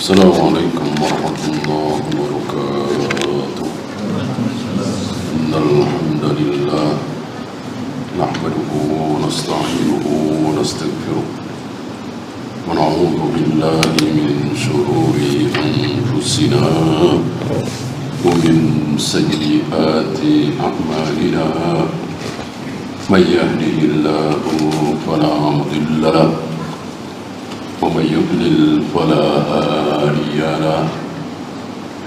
السلام عليكم ورحمة الله وبركاته. إن الحمد لله نحمده ونستعينه ونستغفره ونعوذ بالله من شرور أنفسنا ومن سيئات أعمالنا. من يهده الله فلا مضل له ومن يضلل فلا هادي له.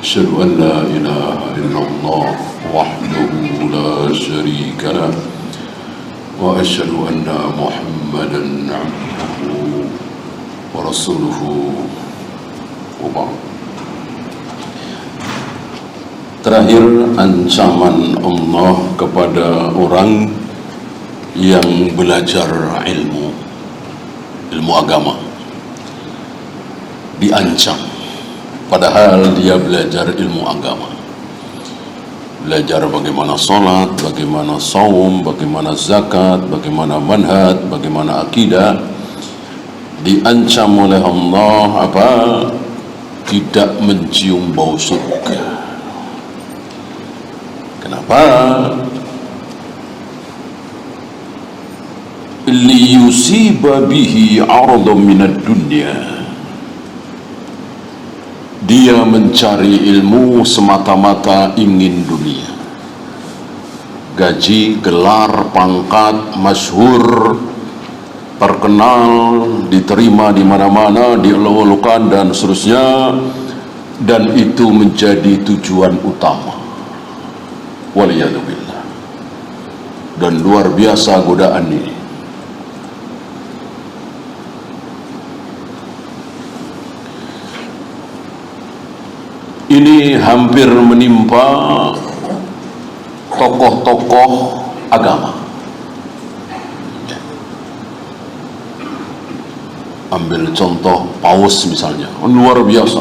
أشهد أن لا إله إلا الله وحده لا شريك له وأشهد أن محمدا عبده ورسوله وبعد. Terakhir, ancaman Allah kepada orang yang belajar ilmu agama, diancam padahal dia belajar ilmu agama, belajar bagaimana sholat, bagaimana saum, bagaimana zakat, bagaimana manhaj, bagaimana akidah. Diancam oleh Allah apa? Tidak mencium bau surga. Kenapa? Liyusiba bihi 'aradan minad dunya. Dia mencari ilmu semata-mata ingin dunia, gaji, gelar, pangkat, masyhur, terkenal, diterima di mana-mana, dielok-elokan dan seterusnya, dan itu menjadi tujuan utama. Waliyadzubillah. Dan luar biasa godaan ini. Ini hampir menimpa tokoh-tokoh agama. Ambil contoh Paus misalnya, luar biasa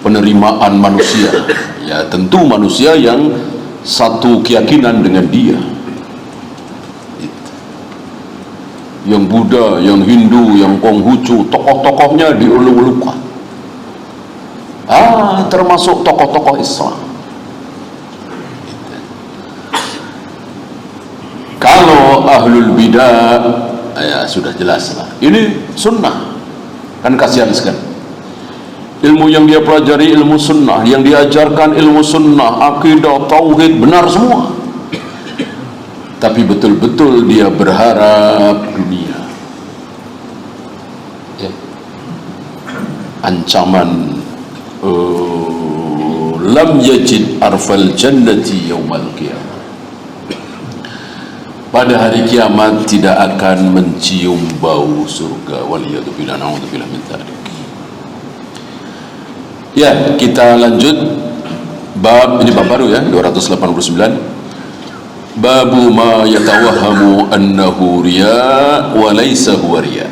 penerimaan manusia. Ya tentu manusia yang satu keyakinan dengan dia. Yang Buddha, yang Hindu, yang Konghucu, tokoh-tokohnya dieluk-elukan. Termasuk tokoh-tokoh Islam. Kalau ahlul bidah, ya sudah jelas lah. Ini sunnah. Kan kasihan sekali. Ilmu yang dia pelajari ilmu sunnah, yang diajarkan ilmu sunnah, akidah, tauhid, benar semua. Tapi betul-betul dia berharap dunia. Ya. Ancaman lam yajid arfal jannati yaumal qiyamah. Pada hari kiamat tidak akan mencium bau surga. Waliyadzubillah, na'udzubillah min dzalik. Ya, kita lanjut bab, ini bab baru ya, 289. Babu ma yatawahhamu annahu riya wa laysa huwa riya.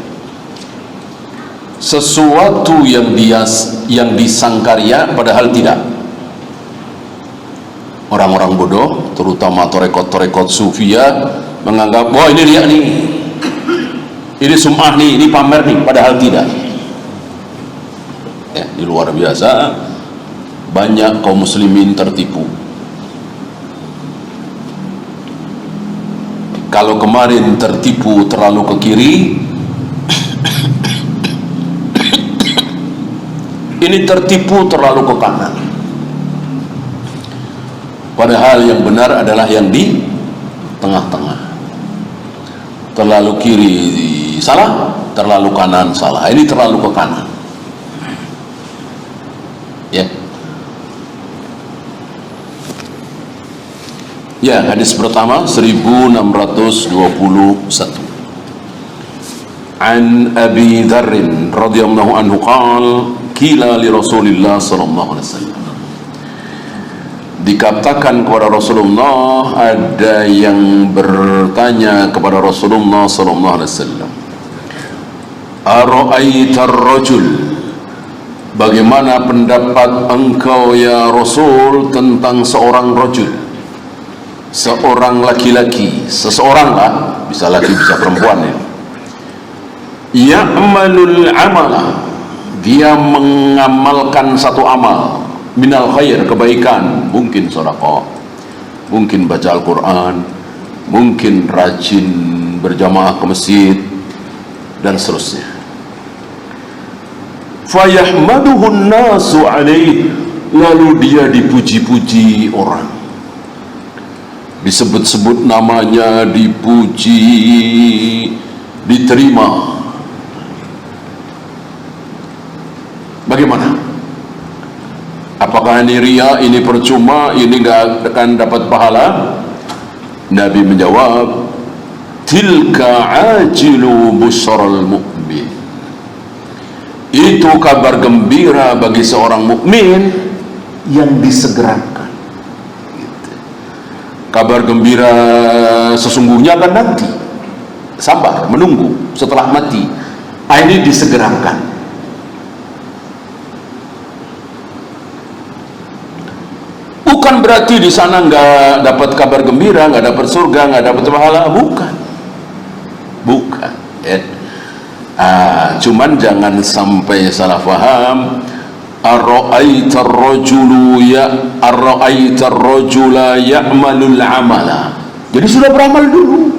Sesuatu yang disangkaria padahal tidak. Orang-orang bodoh, terutama torekot-torekot sufia, menganggap, wah ini riya nih, ini sum'ah nih, ini pamer nih, padahal tidak. Ya, di luar biasa banyak kaum muslimin tertipu. Kalau kemarin tertipu terlalu ke kiri, ini tertipu terlalu ke kanan. Padahal yang benar adalah yang di tengah-tengah. Terlalu kiri salah, terlalu kanan salah. Ini terlalu ke kanan. Ya. Ya, hadis pertama 1621. An Abi Dzar radhiyallahu anhu qala qila li Rasulillah sallallahu alaihi wasallam. Dikatakan kepada Rasulullah, ada yang bertanya kepada Rasulullah sallallahu alaihi wasallam, ara'aitar rajul, bagaimana pendapat engkau ya Rasul tentang seorang rajul, seorang laki-laki, seseorang lah, bisa laki bisa perempuan ya, ya'malul amala, dia mengamalkan satu amal minal khair, kebaikan, mungkin sedekah, mungkin baca Al-Quran, mungkin rajin berjamaah ke masjid dan seterusnya. Fayahmaduhun nasu alaih, lalu dia dipuji-puji orang, disebut-sebut namanya, dipuji, diterima. Bagaimana? Apakah ini riya, ini percuma, ini gak akan dapat pahala? Nabi menjawab, tilka ajilu busral mu'min, itu kabar gembira bagi seorang mukmin yang disegerakan. Kabar gembira sesungguhnya akan nanti, sabar menunggu setelah mati. Ini disegerakan. Bukan berarti di sana nggak dapat kabar gembira, nggak dapat surga, nggak dapat pahala, bukan, ya. Cuman jangan sampai salah faham. Ar-ra'aita ar-rajula ya'malul amala. Jadi sudah beramal dulu,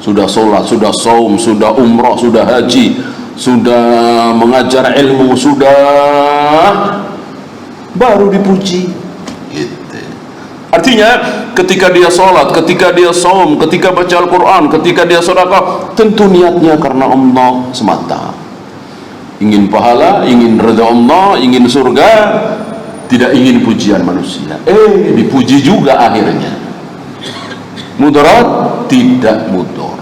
sudah sholat, sudah saum, sudah umrah, sudah haji, sudah mengajar ilmu, sudah, baru dipuji. Artinya ketika dia sholat, ketika dia saum, ketika baca Al-Quran, ketika dia sedekah, tentu niatnya karena Allah semata. Ingin pahala, ingin ridha Allah, ingin surga, tidak ingin pujian manusia. Dipuji juga akhirnya. Mudarat? Tidak mudar.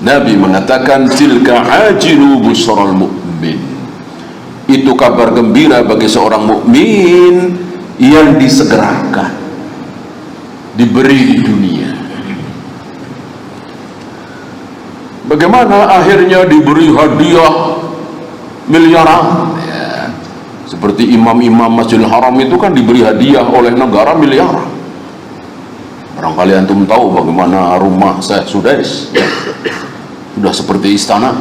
Nabi mengatakan, tilka ajilu busral mu'min, itu kabar gembira bagi seorang mukmin yang disegerakan, diberi di dunia. Bagaimana akhirnya? Diberi hadiah miliaran, ya. Seperti imam-imam Masjidil Haram itu kan diberi hadiah oleh negara miliaran. Barangkali antum tahu bagaimana rumah Syekh Sudais, ya. Sudah seperti istana,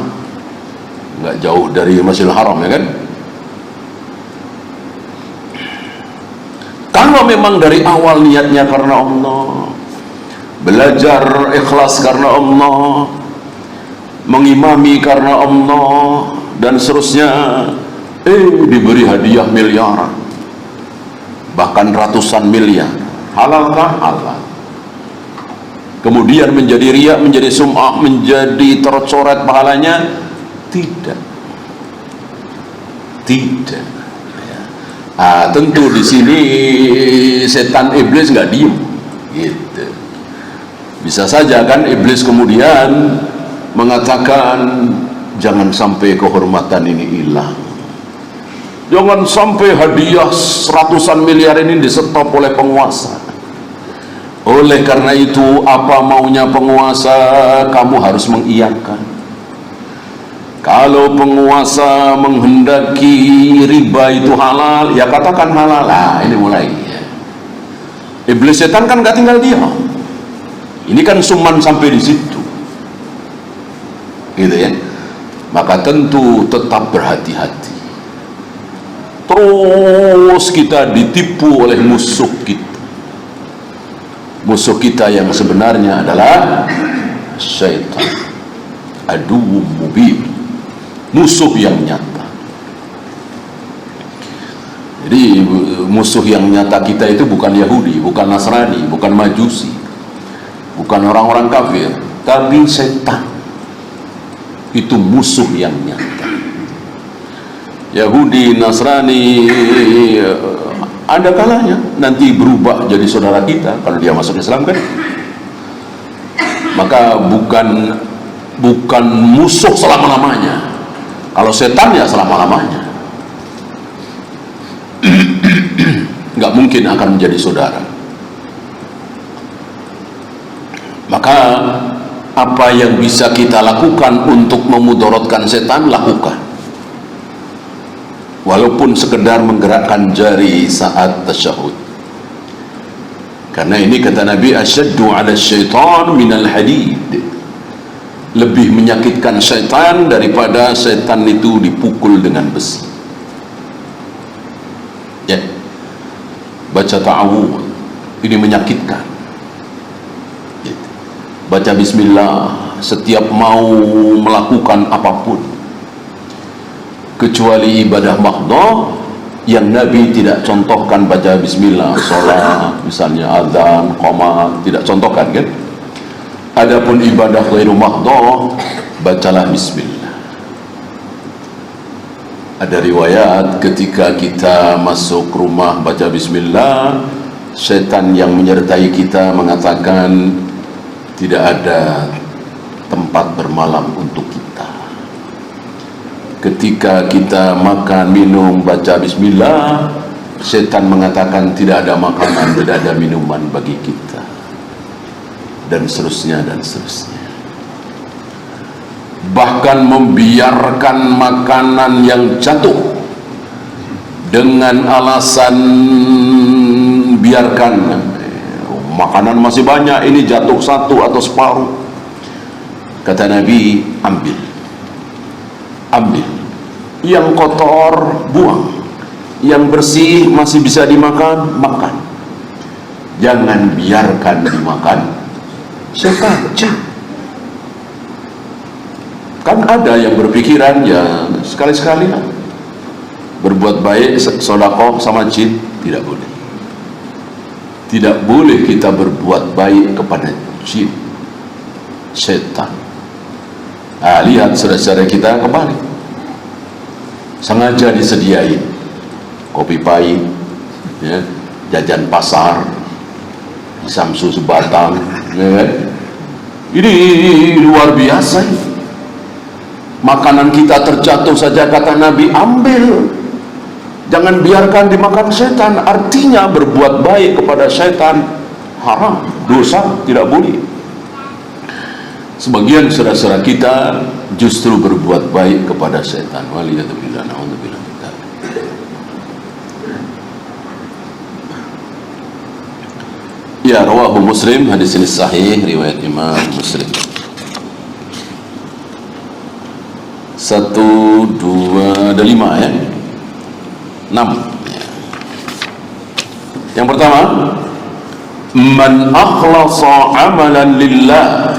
nggak jauh dari Masjidil Haram, ya kan? Kalau memang dari awal niatnya karena Allah, belajar ikhlas karena Allah, mengimami karena Allah, dan seterusnya, diberi hadiah miliaran, bahkan ratusan miliar. Halalkah? Halal. Kemudian menjadi riya, menjadi sum'ah, menjadi tercoret pahalanya? Tidak. Tentu di sini setan iblis nggak diem, gitu. Bisa saja kan iblis kemudian mengatakan, jangan sampai kehormatan ini hilang, jangan sampai hadiah ratusan miliar ini disetop oleh penguasa. Oleh karena itu, apa maunya penguasa kamu harus mengiyakan. Kalau penguasa menghendaki riba itu halal, ya katakan halal. Ini mulai, ya. Iblis setan kan gak tinggal diam. Ini kan suman sampai di situ, gitu ya. Maka tentu tetap berhati-hati. Terus kita ditipu oleh musuh kita. Musuh kita yang sebenarnya adalah syaitan, aduwwum mubin, musuh yang nyata. Jadi musuh yang nyata kita itu bukan Yahudi, bukan Nasrani, bukan Majusi, bukan orang-orang kafir, tapi setan. Itu musuh yang nyata. Yahudi, Nasrani, ada kalanya nanti berubah jadi saudara kita kalau dia masuk Islam, kan? Maka bukan musuh selama-lamanya. Kalau setan ya selama-lamanya, nggak mungkin akan menjadi saudara. Maka apa yang bisa kita lakukan untuk memudaratkan setan, lakukan. Walaupun sekedar menggerakkan jari saat tasyahud. Karena ini kata Nabi, asyaddu 'ala syaitan minal hadid. lebih menyakitkan setan daripada setan itu dipukul dengan besi. Ya, baca ta'awudz ini menyakitkan. Baca bismillah setiap mau melakukan apapun, kecuali ibadah mahdhah yang Nabi tidak contohkan baca bismillah. Sholat misalnya, azan, qomat, tidak contohkan kan. Adapun ibadah ghairu mahdhah, bacalah bismillah. Ada riwayat ketika kita masuk rumah baca bismillah, setan yang menyertai kita mengatakan tidak ada tempat bermalam untuk kita. Ketika kita makan, minum, baca bismillah, setan mengatakan tidak ada makanan, tidak ada minuman bagi kita, dan seterusnya dan seterusnya. Bahkan membiarkan makanan yang jatuh dengan alasan biarkan, makanan masih banyak, ini jatuh satu atau separuh. Kata Nabi, ambil. Yang kotor buang, yang bersih masih bisa dimakan, makan. Jangan biarkan dimakan setan. Kan ada yang berpikiran, ya sekali-sekali lah berbuat baik, sedekah sama jin. Tidak boleh. Tidak boleh kita berbuat baik kepada jin, setan. Lihat saudara-saudara kita kembali, sengaja disediain kopi pahit, ya, jajan pasar, samsu sebatang, ya. Ini luar biasa ini. Makanan kita terjatuh saja, kata Nabi, ambil. Jangan biarkan dimakan setan. Artinya berbuat baik kepada setan haram, dosa, tidak boleh. Sebagian saudara-saudara kita justru berbuat baik kepada setan. Waliyadzubillah, na'udzubillah. Ya, rawahu Muslim, hadis ini sahih, riwayat Imam Muslim. 1, 2, ada 5 ya, 6. Yang pertama, man akhlasa amalan lillah,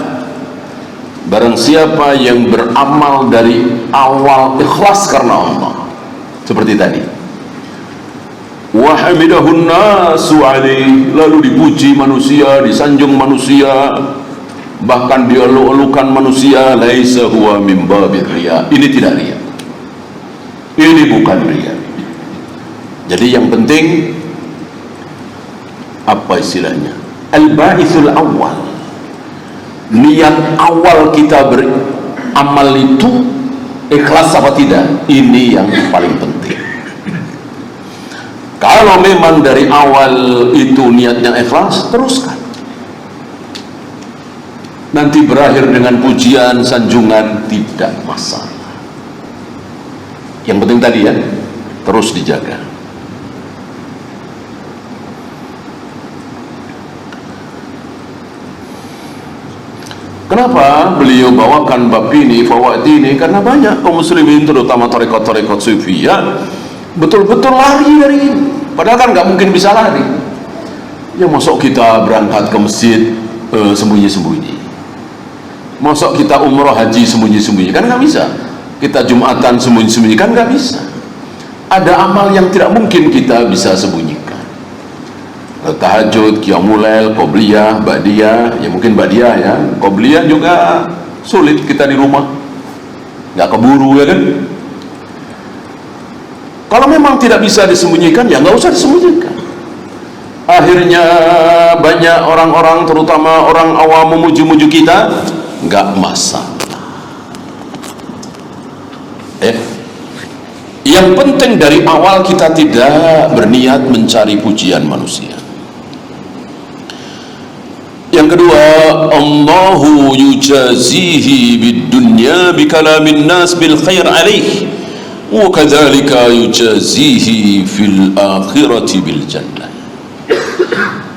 barang siapa yang beramal dari awal ikhlas karena Allah, seperti tadi, wa hamidahun nasu alaih, lalu dipuji manusia, disanjung manusia, bahkan dielu-elukan manusia, laisa huwa min babir riya, ini tidak riya, ini bukan riya. Jadi yang penting apa istilahnya, al-ba'ithul awal, niat awal kita beramal itu ikhlas apa tidak, ini yang paling penting. Kalau memang dari awal itu niatnya ikhlas, teruskan. Nanti berakhir dengan pujian, sanjungan, tidak masalah. Yang penting tadi ya, terus dijaga. Kenapa beliau bawakan bab ini, fawaid ini? Karena banyak kaum muslimin, terutama tarekat-tarekat sufiyah, betul-betul lari dari ini. Padahal kan nggak mungkin bisa lari. Ya masuk kita berangkat ke masjid sembunyi-sembunyi, masuk kita umroh haji sembunyi-sembunyi, kan nggak bisa. Kita jumatan sembunyi-sembunyi, kan nggak bisa. Ada amal yang tidak mungkin kita bisa sembunyikan. Tahajud, qiyamul lail, qobliyah, ba'diyah, ya mungkin ba'diyah ya, qobliyah juga sulit kita di rumah, nggak keburu ya kan. Kalau memang tidak bisa disembunyikan, ya nggak usah disembunyikan. Akhirnya banyak orang-orang, terutama orang awam, memuji-muji kita, nggak masalah. Yang penting dari awal kita tidak berniat mencari pujian manusia. Yang kedua, Allahu yujazihi bid dunya bi kalamin nas bil khair alaih, wa kadzalika yujazihi fil akhirati bil jannah.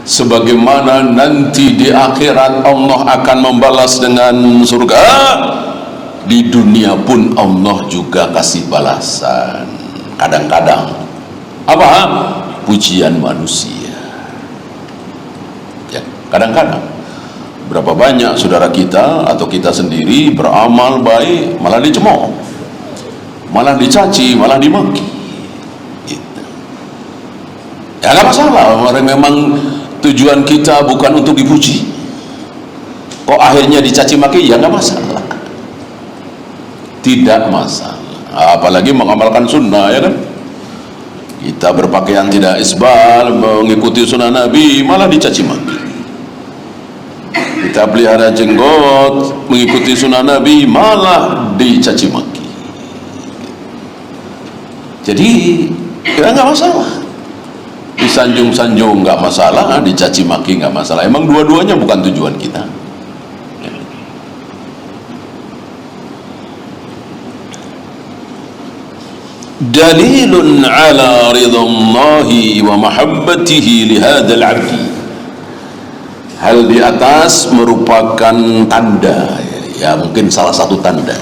sebagaimana nanti di akhirat Allah akan membalas dengan surga, di dunia pun Allah juga kasih balasan. Kadang-kadang apa? Pujian manusia. Ya, kadang-kadang berapa banyak saudara kita atau kita sendiri beramal baik malah dicemooh, malah dicaci, malah dimaki. Gitu. Ya nggak masalah, orang memang tujuan kita bukan untuk dipuji, kok akhirnya dicaci maki, ya nggak masalah, tidak masalah. Apalagi mengamalkan sunnah, ya kan? Kita berpakaian tidak isbal, mengikuti sunnah Nabi, malah dicaci maki. Kita pelihara jenggot, mengikuti sunnah Nabi, malah dicaci maki. Jadi ya nggak masalah, disanjung-sanjung nggak masalah, dicaci maki nggak masalah. Emang dua-duanya bukan tujuan kita. Dalilun ala ridallahi wa mahabbatihi lihadzal abdi. Hal di atas merupakan tanda, ya mungkin salah satu tanda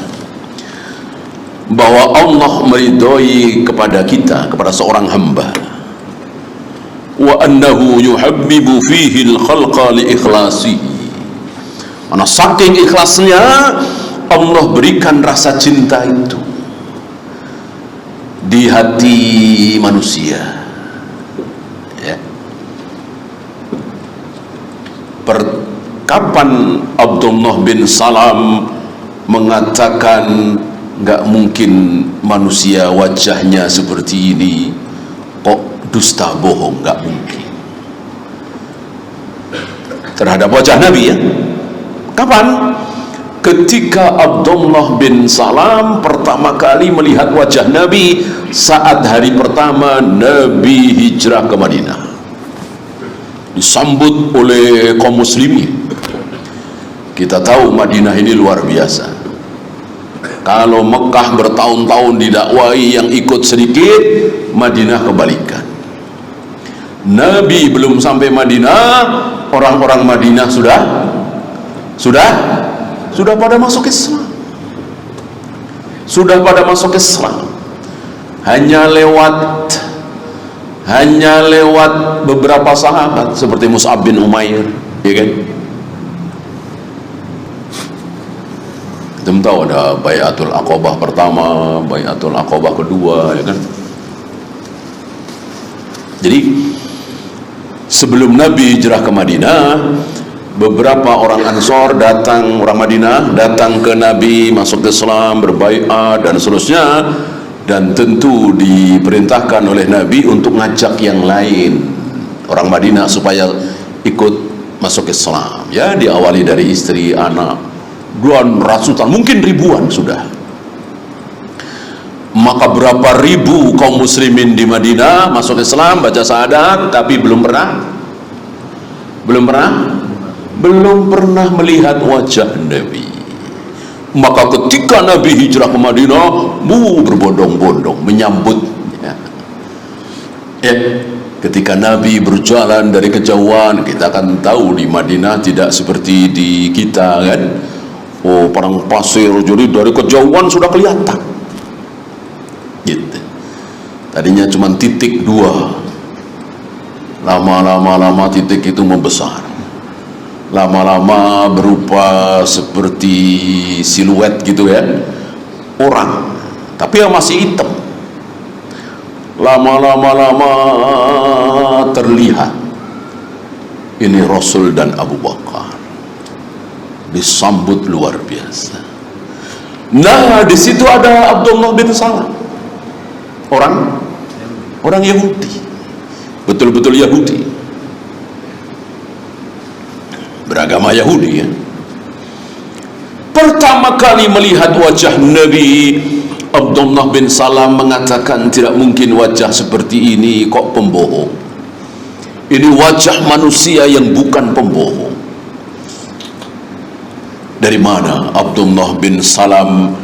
bahwa Allah meridhoi kepada kita, kepada seorang hamba. Wa annahu yuhabbibu fihi al-khalqa li ikhlasihi. Mana saking ikhlasnya Allah berikan rasa cinta itu di hati manusia, ya. Kapan Abdullah bin Salam mengatakan nggak mungkin manusia wajahnya seperti ini, kok dusta bohong, nggak mungkin, terhadap wajah Nabi, ya. Kapan? Ketika Abdullah bin Salam pertama kali melihat wajah Nabi saat hari pertama Nabi hijrah ke Madinah, disambut oleh kaum muslimin. Kita tahu Madinah ini luar biasa. Kalau Mekah bertahun-tahun didakwai, yang ikut sedikit, Madinah kebalikan. Nabi belum sampai Madinah, orang-orang Madinah sudah pada masuk Islam. Sudah pada masuk Islam. Hanya lewat beberapa sahabat seperti Mus'ab bin Umair, ya kan? Kita tahu ada Bai'atul Aqabah pertama, Bai'atul Aqabah kedua, ya kan? Jadi sebelum Nabi hijrah ke Madinah, beberapa orang Ansor datang, orang Madinah datang ke Nabi, masuk Islam, berbaiat dan seterusnya, dan tentu diperintahkan oleh Nabi untuk ngajak yang lain, orang Madinah, supaya ikut masuk Islam. Ya, diawali dari istri, anak, dan ratusan, mungkin ribuan sudah. Maka berapa ribu kaum muslimin di Madinah masuk Islam, baca syahadat, tapi belum pernah melihat wajah Nabi. Maka ketika Nabi hijrah ke Madinah, berbondong-bondong menyambutnya. Ya, ketika Nabi berjalan dari kejauhan, kita akan tahu di Madinah tidak seperti di kita, kan? Oh, padang pasir, jadi dari kejauhan sudah kelihatan. Gitu. Tadinya cuma titik dua, lama-lama titik itu membesar, lama-lama berupa seperti siluet gitu, ya, orang, tapi yang masih hitam. Lama-lama terlihat ini Rasul dan Abu Bakar, disambut luar biasa. Nah, di situ ada Abdullah bin Salam, orang Yahudi, betul-betul Yahudi, beragama Yahudi, ya. Pertama kali melihat wajah Nabi, Abdullah bin Salam mengatakan, tidak mungkin wajah seperti ini, kok pembohong. Ini wajah manusia yang bukan pembohong. Dari mana Abdullah bin Salam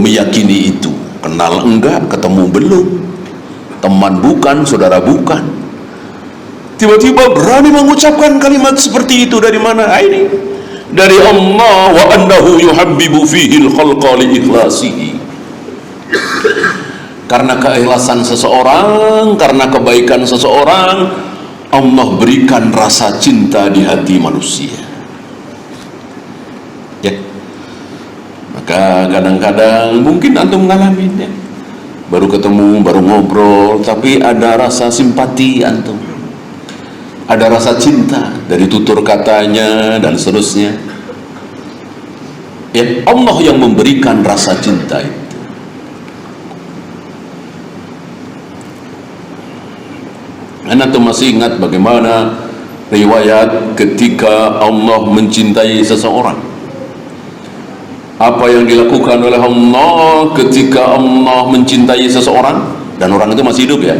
meyakini itu? Kenal enggak, ketemu belum, teman bukan, saudara bukan, tiba-tiba berani mengucapkan kalimat seperti itu. Dari mana? Ini dari Allah. Wa annahu yuhabbibu fihi al-khalqa li ikhlasihi. Karena keikhlasan seseorang, karena kebaikan seseorang, Allah berikan rasa cinta di hati manusia. Ya. Maka kadang-kadang mungkin antum ngalamin ya. Baru ketemu, baru ngobrol, tapi ada rasa simpati antum. Ada rasa cinta dari tutur katanya dan seterusnya. Ya, Allah yang memberikan rasa cinta itu. Antum masih ingat bagaimana riwayat ketika Allah mencintai seseorang? Apa yang dilakukan oleh Allah ketika Allah mencintai seseorang dan orang itu masih hidup ya?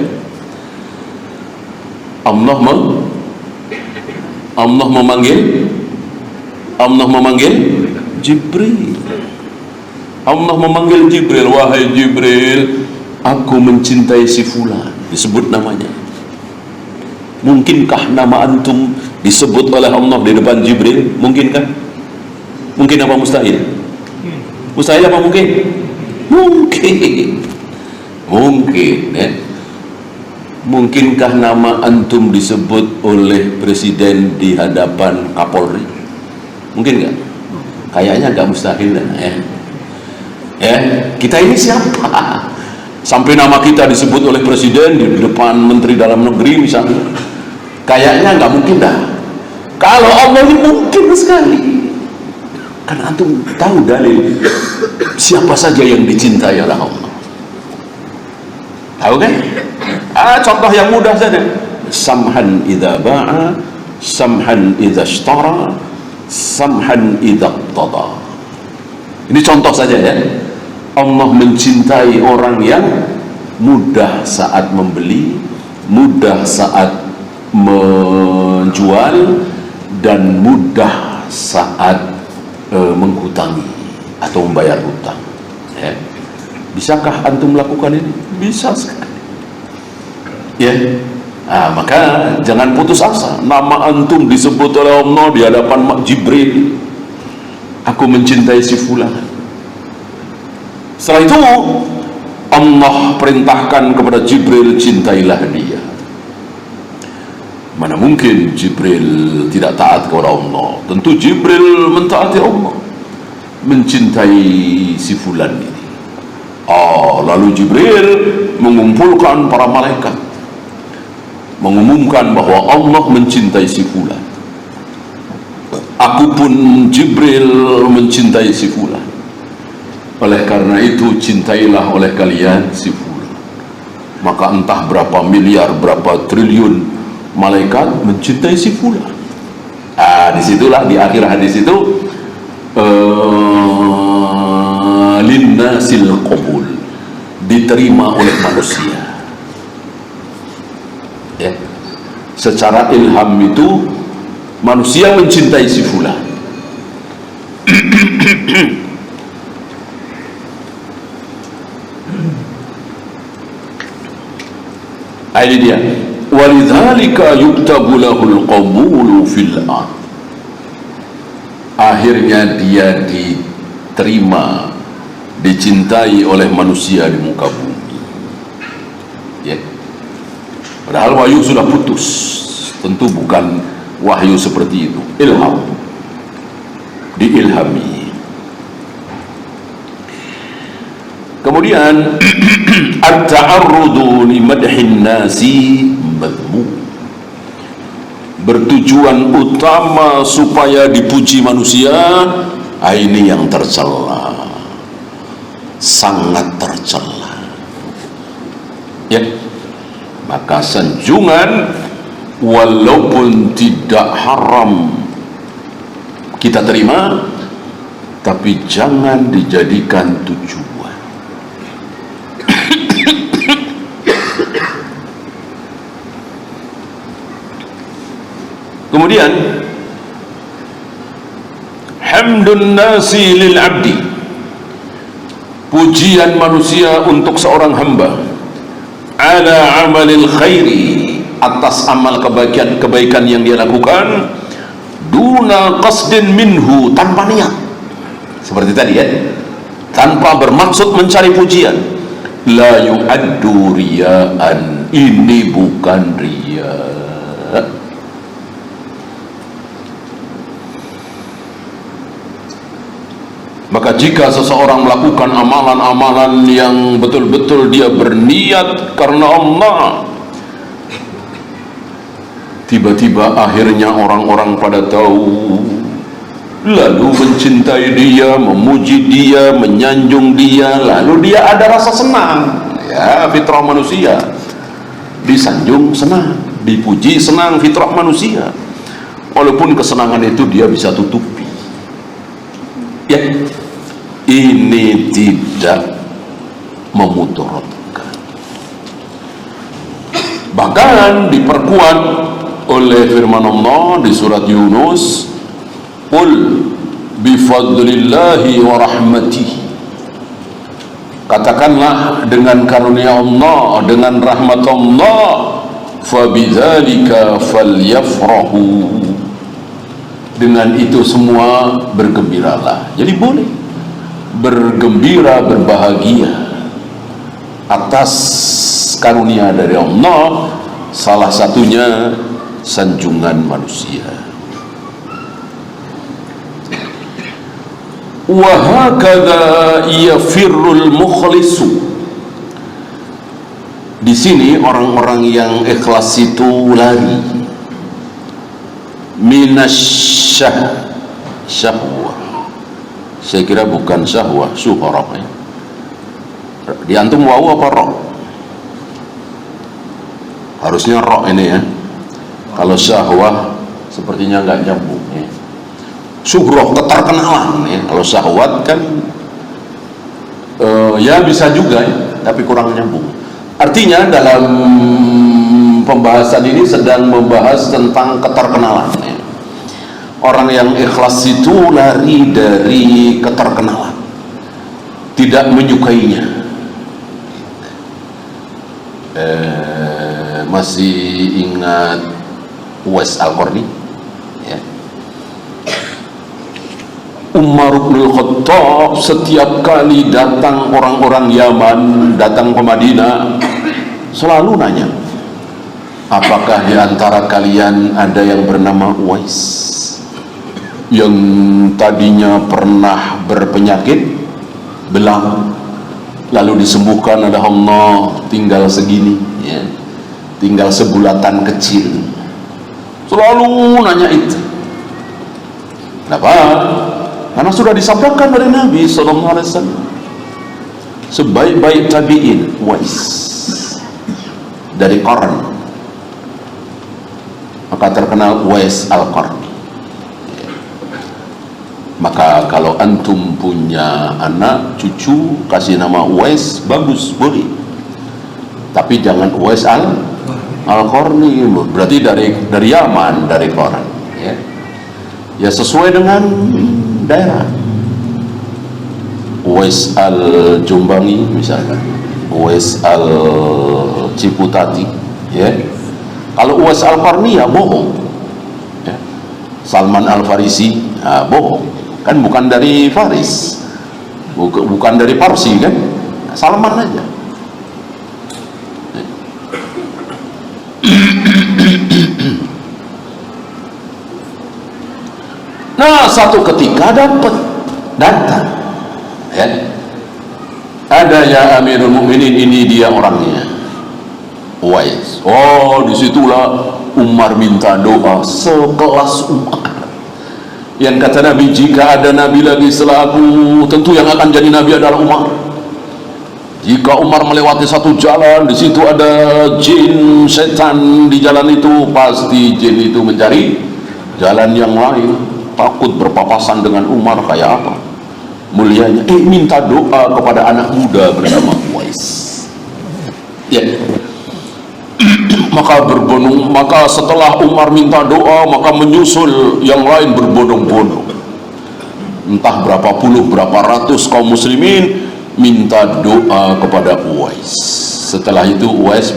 Allah memanggil Jibril. Allah memanggil Jibril, wahai Jibril, aku mencintai si fulan, disebut namanya. Mungkinkah nama antum disebut oleh Allah di depan Jibril? Mungkinkah? Mungkin apa mustahil? Mustahil apa mungkin? Mungkin ya. Mungkinkah nama antum disebut oleh presiden di hadapan Kapolri? Mungkin nggak? Kayaknya nggak mustahil ya. Ya, kita ini siapa? Sampai nama kita disebut oleh presiden di depan Menteri Dalam Negeri misalnya. Kayaknya nggak mungkin dah. Kalau Allah ini mungkin sekali. Karena antum tahu dalil siapa saja yang dicintai oleh Allah. Tahu kan? Contoh yang mudah saja. Samhan idza ba'a, samhan idza ishtara, samhan idza qtada. Ini contoh saja ya. Allah mencintai orang yang mudah saat membeli, mudah saat menjual, dan mudah saat menghutangi atau membayar hutang ya. Bisakah antum melakukan ini? Bisa sekali ya. Maka jangan putus asa. Nama antum disebut oleh Allah di hadapan Jibril, aku mencintai si fulan. Setelah itu Allah perintahkan kepada Jibril, cintailah dia. Mana mungkin Jibril tidak taat kepada Allah? Tentu Jibril mentaati Allah, mencintai si fulan ini. Lalu Jibril mengumpulkan para malaikat, mengumumkan bahwa Allah mencintai si fulan. Aku pun Jibril mencintai si fulan. Oleh karena itu cintailah oleh kalian si fulan. Maka entah berapa miliar, berapa triliun malaikat mencintai si fulan. Disitulah di akhir hadis itu linnasil qabul, diterima oleh manusia ya. Secara ilham itu manusia mencintai si fulan. Ini dia. Walidzalika yuktabu lahul qabulu fil ard. Akhirnya dia diterima, dicintai oleh manusia di muka bumi ya. Padahal wahyu sudah putus. Tentu bukan wahyu seperti itu, ilham, diilhami. Kemudian at-ta'arrudu li madhin nasi madhmum, bertujuan utama supaya dipuji manusia, ini yang tercela, sangat tercela ya. Maka sanjungan walaupun tidak haram kita terima, tapi jangan dijadikan tujuan. Kemudian hamdun nasi lil abdi, pujian manusia untuk seorang hamba, ala amalil khairi, atas amal kebaikan yang dia lakukan, duna qasdin minhu, tanpa niat, seperti tadi ya, tanpa bermaksud mencari pujian. La yu'addu riya'an, ini bukan riya. Maka jika seseorang melakukan amalan-amalan yang betul-betul dia berniat karena Allah, tiba-tiba akhirnya orang-orang pada tahu, lalu mencintai dia, memuji dia, menyanjung dia, lalu dia ada rasa senang. Ya, fitrah manusia, disanjung senang, dipuji senang, fitrah manusia. Walaupun kesenangan itu dia bisa tutupi. Ya, ini tidak memudaratkan, bahkan diperkuat oleh firman Allah di surat Yunus, qul bifadlillahi wa rahmatihi, katakanlah dengan karunia Allah, dengan rahmat Allah, fabidzalika falyafrahu, dengan itu semua bergembiralah. Jadi boleh bergembira, berbahagia atas karunia dari Allah, salah satunya sanjungan manusia. Wa hakadha yafirrul mukhlisu, di sini orang-orang yang ikhlas itu lari syahwah. Saya kira bukan syahwah, syuhrah ya. Di antum wawu apa roh? Harusnya roh ini ya. Kalau syahwah sepertinya nggak nyambung ya. Syuhrah, keterkenalan ya. Kalau syahwat kan ya bisa juga ya, tapi kurang nyambung. Artinya dalam pembahasan ini sedang membahas tentang keterkenalan ya. Orang yang ikhlas itu lari dari keterkenalan, tidak menyukainya. Masih ingat Uwais Al-Qarni ya? Umar bin Khattab setiap kali datang orang-orang Yaman, datang ke Madinah, selalu nanya, apakah di antara kalian ada yang bernama Uwais yang tadinya pernah berpenyakit belang lalu disembuhkan oleh Allah, tinggal segini ya, tinggal sebulatan kecil. Selalu nanya itu. Kenapa? Karena sudah disabdakan dari Nabi SAW, sebaik-baik tabi'in Uwais dari Qarn, maka terkenal Uwais Al-Qarni. Maka kalau antum punya anak, cucu, kasih nama Uwais, bagus, boleh. Tapi jangan Uwais Al-Qarni, berarti dari Yaman, dari Qarn ya. Ya sesuai dengan daerah. Uwais Al-Jumbangi misalnya, Uwais Al-Ciputati ya. Kalau Uwais Al-Qarni ya bohong ya. Salman Al-Farisi bohong, kan bukan dari Faris, bukan dari Parsi kan, Salman aja. Nah, satu ketika datang ya, ada ya Amirul Mukminin, ini dia orangnya, Uwais. Oh, disitulah Umar minta doa sekelas Umar. Yang kata Nabi, jika ada Nabi lagi setelah aku, tentu yang akan jadi Nabi adalah Umar. Jika Umar melewati satu jalan, di situ ada jin, setan di jalan itu, pasti jin itu mencari jalan yang lain, takut berpapasan dengan Umar. Kayak apa mulianya? Minta doa kepada anak muda bernama Uwais ya. Maka setelah Umar minta doa, maka menyusul yang lain berbondong-bondong, entah berapa puluh, berapa ratus kaum muslimin minta doa kepada Uwais. Setelah itu Uwais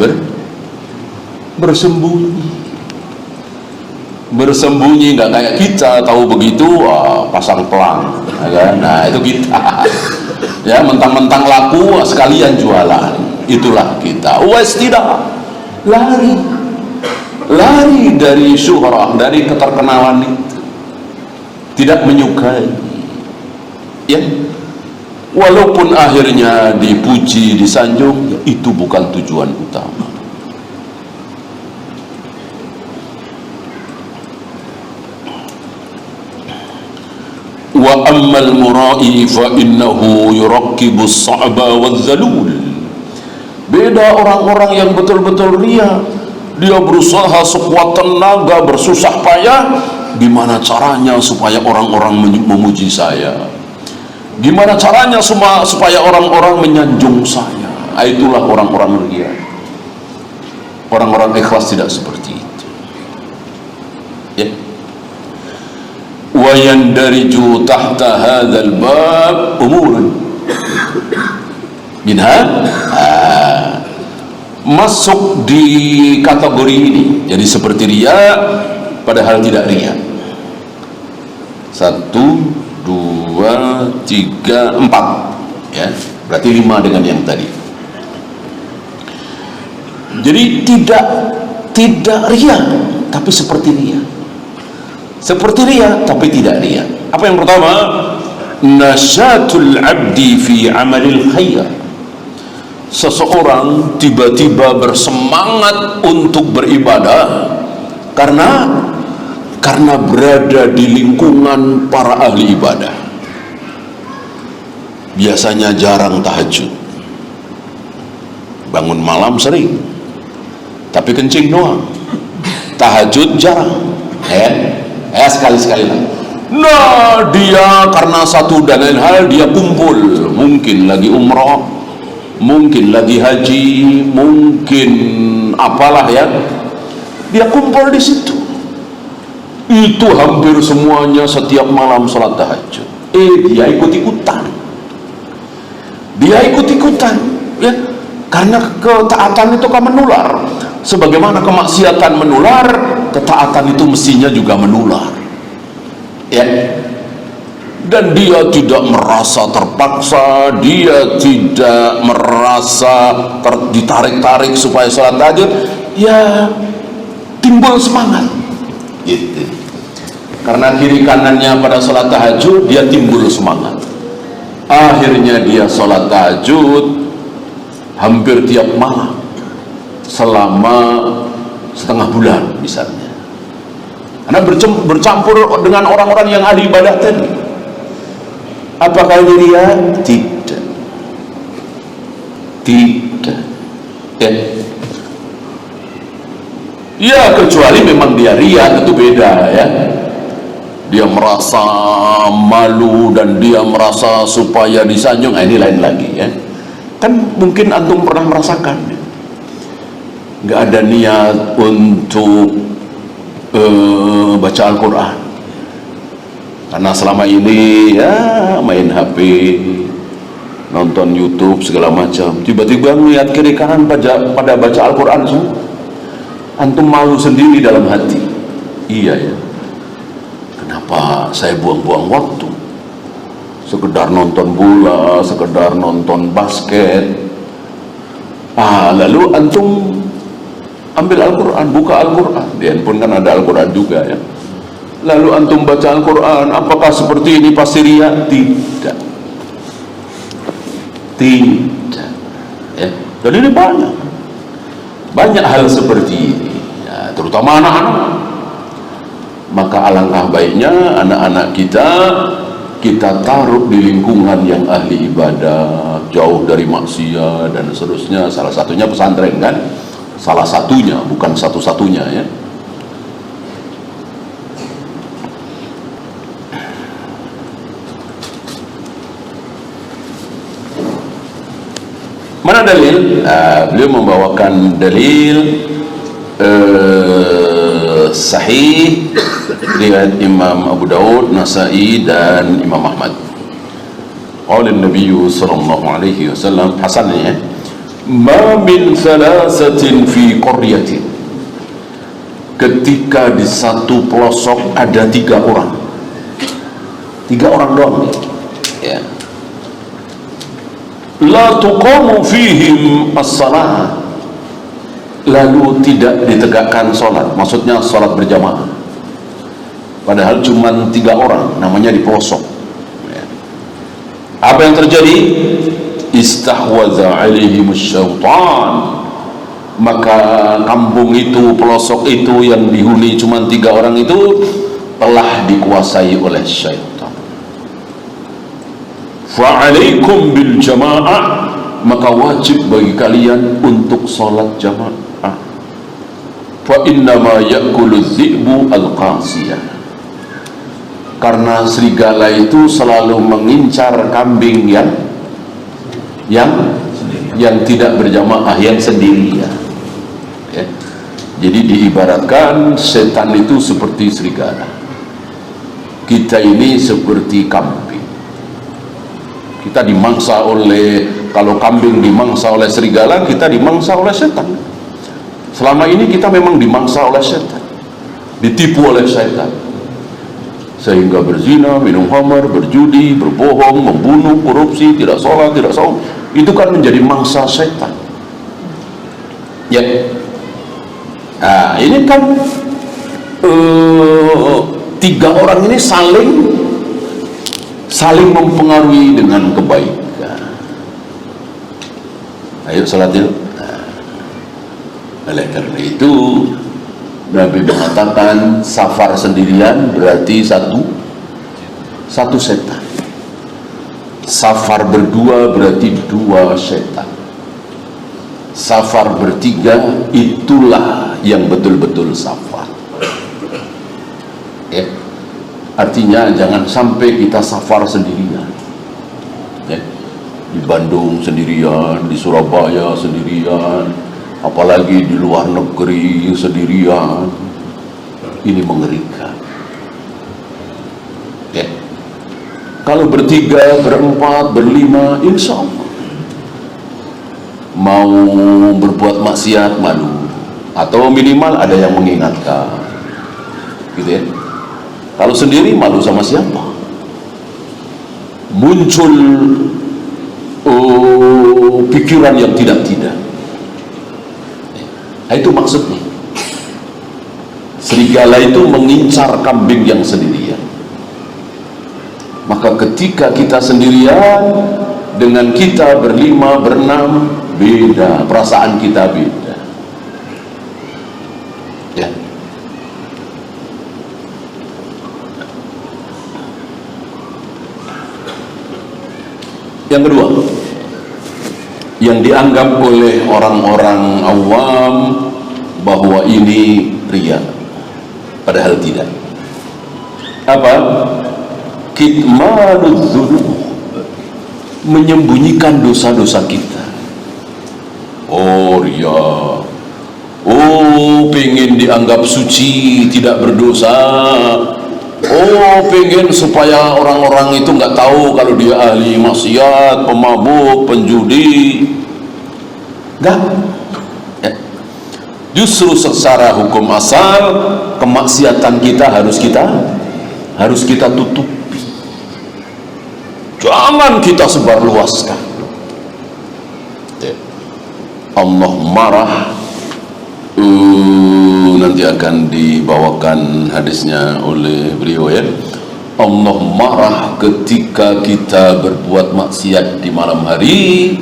bersembunyi, nggak kayak kita tahu begitu, pasang pelang, ya kan? Nah itu kita, ya mentang-mentang laku sekalian jualan, itulah kita. Wes tidak, lari dari syuhrah, dari keterkenalan itu, tidak menyukai, ya. Walaupun akhirnya dipuji, disanjung, ya, itu bukan tujuan utama. Wa ammal mura'i fa innahu yurakkibu as-sa'ba wal-dhalul. Beda orang-orang yang betul-betul ria, dia berusaha sekuat tenaga, bersusah payah, gimana caranya supaya orang-orang memuji saya, gimana caranya supaya orang-orang menyanjung saya. Itulah orang-orang ria. Orang-orang ikhlas tidak seperti itu, ya. Wa yandariju tahta hadzal bab umurun minha, masuk di kategori ini, jadi seperti ria padahal tidak ria. 1, 2, 3, 4, ya, berarti 5 dengan yang tadi. Jadi tidak ria tapi seperti ria, seperti ria tapi tidak ria. Apa yang pertama? Nasyatul abdi fi amalil khair. Seseorang tiba-tiba bersemangat untuk beribadah karena berada di lingkungan para ahli ibadah. Biasanya jarang tahajud, bangun malam sering, tapi kencing doang. Tahajud jarang, sekali-sekali lah. Nah, dia karena satu dan lain hal dia kumpul, mungkin lagi umrah, mungkin lagi haji, mungkin apalah ya, dia kumpul di situ. Itu hampir semuanya setiap malam salat tahajud. Dia ikut-ikutan, ya, karena ketaatan itu kan menular. Sebagaimana kemaksiatan menular, ketaatan itu mestinya juga menular, ya. Dan dia tidak merasa terpaksa, dia tidak merasa ditarik-tarik supaya sholat tahajud, ya timbul semangat, gitu. Karena kiri kanannya pada sholat tahajud, dia timbul semangat. Akhirnya dia sholat tahajud hampir tiap malam selama setengah bulan misalnya. Karena bercampur dengan orang-orang yang ahli ibadah tadi. Apakah ini ria? Tidak. Ya, kecuali memang dia ria, itu beda, ya. Dia merasa malu dan dia merasa supaya disanjung, ini lain lagi, ya. Kan mungkin antum pernah merasakan, nggak ada niat untuk baca Al-Quran, karena selama ini ya main HP, nonton YouTube segala macam. Tiba-tiba ngeliat kiri kanan pada baca Al-Quran semua, antum malu sendiri dalam hati. Iya ya, kenapa saya buang-buang waktu sekedar nonton bola, sekedar nonton basket, lalu antum ambil Al-Quran, buka Al-Quran, di handphone kan ada Al-Quran juga, ya. Lalu antum baca Al-Quran, apakah seperti ini pasti ria? Tidak, ya. Dan ini banyak hal seperti ini, ya, terutama anak-anak. Maka alangkah baiknya anak-anak kita taruh di lingkungan yang ahli ibadah, jauh dari maksiat dan seterusnya. Salah satunya pesantren, kan? Salah satunya, bukan satu-satunya, ya. Mana dalil? Beliau membawakan dalil sahih riwayat Imam Abu Daud, Nasai dan Imam Ahmad. Qala Nabi sallallahu alaihi wasallam, hasan, ya, ma min thalathatin fi qaryatin, ketika di satu pelosok ada 3 orang, 3 orang doang ya. La tuqamu fihim as-salah, lalu tidak ditegakkan sholat, maksudnya sholat berjamaah, padahal cuma 3 orang, namanya di pelosok ya. Apa yang terjadi? Istahwadza alaihimus syaitan, maka kampung itu, pelosok itu yang dihuni cuma 3 orang itu telah dikuasai oleh syaitan. Fa'alaikum bil jamaah, maka wajib bagi kalian untuk sholat jamaah. Fa innama ya'kulu dhi'bu al-qasiyah, karena serigala itu selalu mengincar kambing yang tidak berjamaah, yang sendirian ya. Jadi diibaratkan setan itu seperti serigala, kita ini seperti kambing. Kita dimangsa oleh, kalau kambing dimangsa oleh serigala, kita dimangsa oleh setan. Selama ini kita memang dimangsa oleh setan, ditipu oleh setan, sehingga berzina, minum khamar, berjudi, berbohong, membunuh, korupsi, tidak sholat, tidak saum, itu kan menjadi mangsa setan ya. Nah ini kan 3 orang ini saling mempengaruhi dengan kebaikan. Ayo sholat yuk. Oleh karena itu Nabi mengatakan safar sendirian berarti satu setan, safar berdua berarti 2 setan, safar bertiga itulah yang betul-betul safar ya. Artinya jangan sampai kita safar sendirian ya. Di Bandung sendirian, di Surabaya sendirian, apalagi di luar negeri sendirian, ini mengerikan ya. Kalau bertiga, berempat, berlima, insya Allah mau berbuat maksiat malu, atau minimal ada yang mengingatkan gitu ya. Kalau sendiri malu sama siapa? Muncul pikiran yang tidak-tidak. Nah, itu maksudnya serigala itu mengincar kambing yang sendirian. Maka ketika kita sendirian dengan kita berlima, berenam, beda, perasaan kita beda ya. Yang kedua, yang dianggap oleh orang-orang awam bahwa ini riya, padahal tidak. Apa? Kitmanudz dzunub, menyembunyikan dosa-dosa kita. Oh riya, oh pengen dianggap suci, tidak berdosa. Oh pengen supaya orang-orang itu nggak tahu kalau dia ahli maksiat, pemabuk, penjudi. Enggak ya. Justru secara hukum asal kemaksiatan kita harus kita tutupi, jangan kita sebarluaskan ya. Allah marah, nanti akan dibawakan hadisnya oleh beliau ya. Allah marah ketika kita berbuat maksiat di malam hari,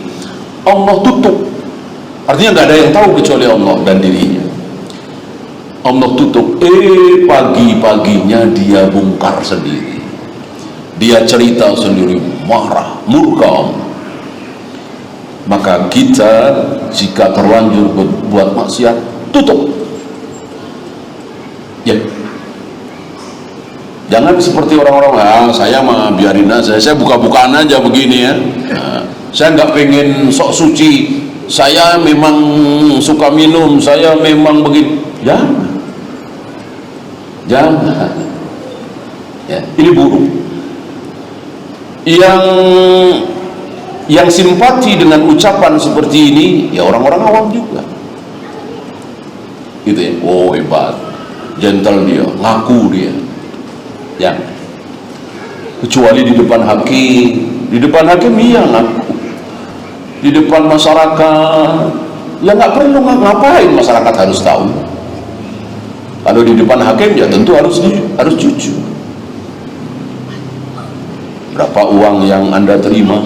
Allah tutup, artinya nggak ada yang tahu kecuali Allah dan dirinya. Allah tutup, pagi-paginya dia bongkar sendiri, dia cerita sendiri, marah, murka Allah. Maka kita jika terlanjur berbuat maksiat, tutup ya. Jangan seperti orang-orang, saya mah biarin aja, saya buka-bukaan aja begini ya. Saya nggak pengen sok suci, saya memang suka minum, saya memang begini. Jangan ya, ini buruk. Yang simpati dengan ucapan seperti ini ya orang-orang awam juga gitu ya. Oh hebat, gentle dia, ngaku dia, ya. Kecuali di depan hakim iya ngaku. Di depan masyarakat, ya nggak perlu, ngapain masyarakat harus tahu. Kalau di depan hakim ya tentu harus jujur. Berapa uang yang Anda terima?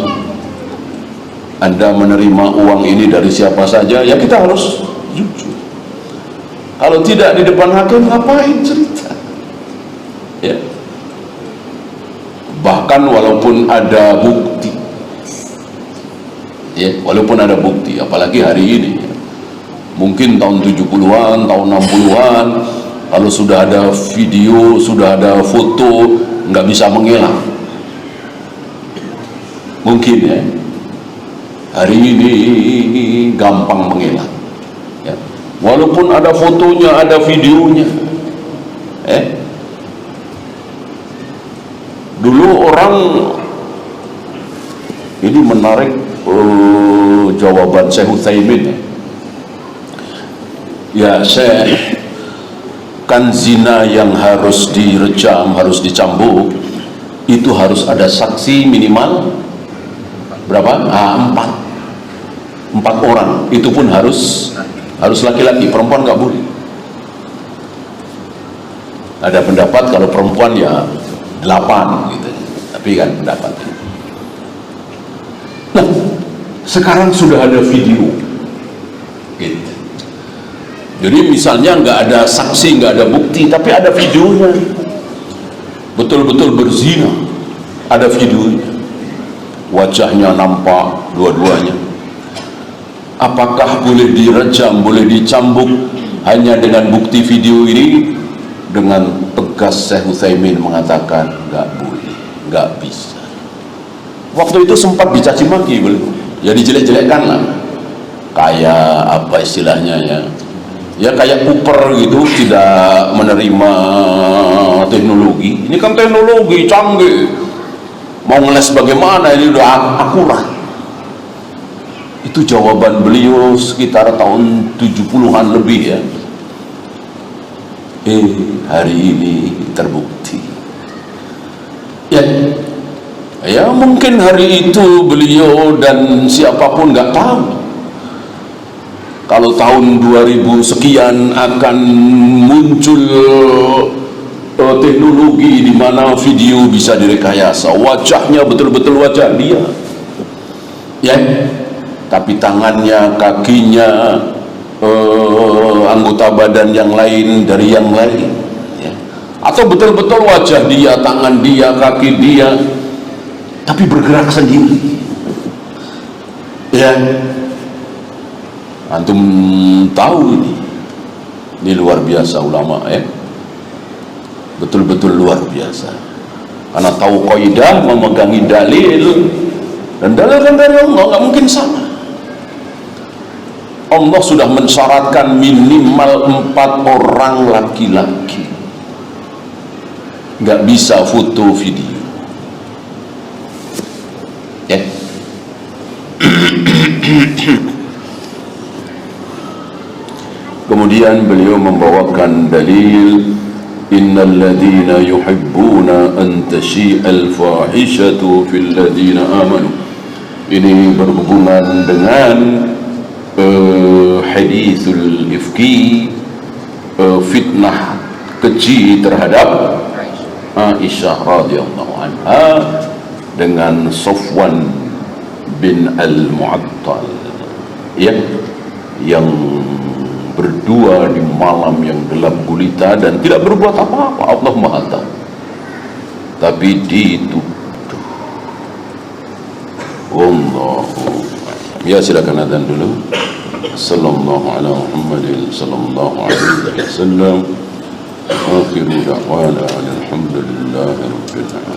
Anda menerima uang ini dari siapa saja? Ya kita harus jujur. Kalau tidak di depan hakim, ngapain cerita? Ya. Bahkan walaupun ada bukti, ya, walaupun ada bukti, apalagi hari ini, mungkin tahun 70-an, tahun 60-an, kalau sudah ada video, sudah ada foto, nggak bisa mengelak. Mungkin ya, hari ini gampang mengelak. Ya. Walaupun ada fotonya, ada videonya. Dulu orang, ini menarik jawaban Syekh Utsaimin. Ya Syekh, kan zina yang harus direjam, harus dicambuk, itu harus ada saksi minimal berapa? 4 orang. Itu pun harus laki-laki, perempuan nggak boleh. Ada pendapat kalau perempuan ya 8 gitu, tapi kan pendapat. Nah, sekarang sudah ada video gitu. Jadi misalnya nggak ada saksi, nggak ada bukti, tapi ada videonya, betul-betul berzina, ada videonya, wajahnya nampak dua-duanya. Apakah boleh direjam, boleh dicambuk hanya dengan bukti video ini? Dengan tegas Syekh Utsaimin mengatakan nggak boleh, nggak bisa. Waktu itu sempat dicaci maki, ya dijelek-jelekkan lah, kayak apa istilahnya ya kayak kuper gitu, tidak menerima teknologi. Ini kan teknologi canggih, mau ngeles bagaimana, ini udah akurat. Itu jawaban beliau sekitar tahun 70-an lebih ya. Hari ini terbukti. Ya mungkin hari itu beliau dan siapapun nggak tahu kalau tahun 2000 sekian akan muncul teknologi di mana video bisa direkayasa, wajahnya betul-betul wajah dia, ya, tapi tangannya, kakinya, anggota badan yang lain dari yang lain, ya. Atau betul-betul wajah dia, tangan dia, kaki dia, tapi bergerak sendiri, ya. Antum tahu ini luar biasa ulama, ya, betul-betul luar biasa, karena tahu kaidah, memegangi dalil, dan dalil kan dari Allah, nggak mungkin sama. Allah sudah mensyaratkan minimal 4 orang laki-laki, nggak bisa foto video, ya. Kemudian beliau membawakan dalil innal ladzina yuhibbuna an tashi'al fahishatu fil ladzina amanu. Ini berhubungan dengan hadithul ifki, fitnah keji terhadap Aisyah radhiyallahu anha dengan Safwan bin al-Mu'attal, ya, yang berdua di malam yang gelap gulita dan tidak berbuat apa-apa. Allah Maha Tahu, tapi dituduh. Wallahu. Ya, silakan adzan dulu. Sallallahu ala Muhammadin sallallahu alaihi wasallam. Akhiru da'wana alhamdulillahi rabbil alamin.